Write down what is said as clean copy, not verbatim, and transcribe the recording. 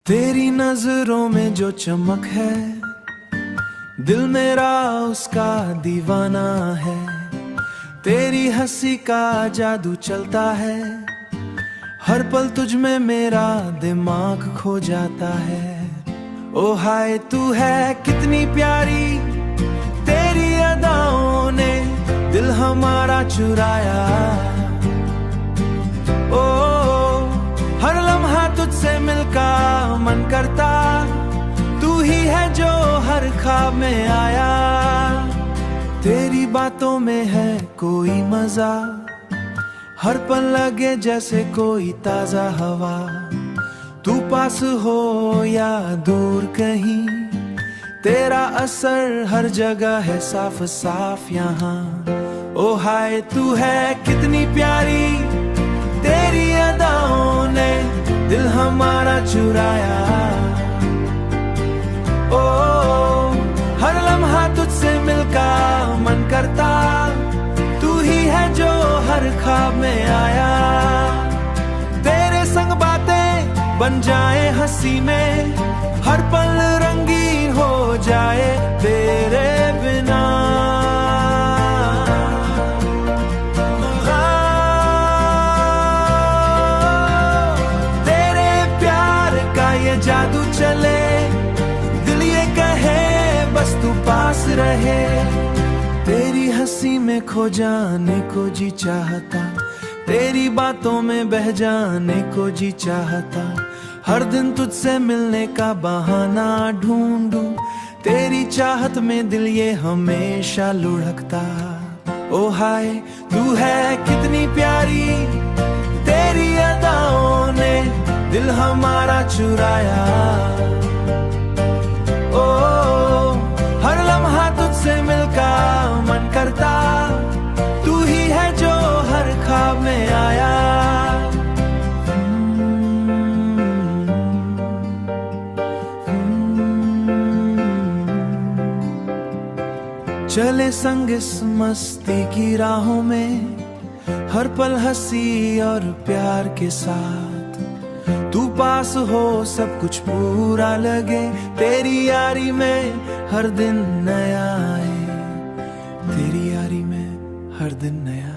तेरी नजरों में जो चमक है, दिल मेरा उसका दीवाना है। तेरी हंसी का जादू चलता है, हर पल तुझ में मेरा दिमाग खो जाता है। ओ हाय तू है कितनी प्यारी, तेरी अदाओं ने दिल हमारा चुराया। ओ हर लम्हा तुझसे मिलका मन करता, तू ही है जो हर ख्वाब में आया। तेरी बातों में है कोई मजा, हर पल लगे जैसे कोई ताजा हवा। तू पास हो या दूर कहीं, तेरा असर हर जगह है साफ साफ यहाँ। ओ हाय तू है कितनी प्यारी, तेरी अदाओं ने दिल हमारा चुराया। ओ हर लम्हा तुझसे मिलका मन करता, तू ही है जो हर ख्वाब में आया। तेरे संग बातें बन जाए हंसी में, हर पल रंगीन हो जाए तेरे बिना। तेरे प्यार का ये जादू चले, दिल ये कहे बस तू पास रहे। तेरी हंसी में खो जाने को जी चाहता, तेरी बातों में बह जाने को जी चाहता। हर दिन तुझसे मिलने का बहाना ढूंढूं, तेरी चाहत में दिल ये हमेशा लुढ़कता। ओ हाय तू है कितनी प्यारी, तेरी अदाओं ने दिल हमारा चुराया। ओ हर लम्हा तुझसे मिलका मन करता, तू ही है जो हर ख्वाब में आया। चले संग इस मस्ती की राहों में, हर पल हंसी और प्यार के साथ। तू पास हो सब कुछ पूरा लगे, तेरी यारी में हर दिन नया आए। तेरी यारी में हर दिन नया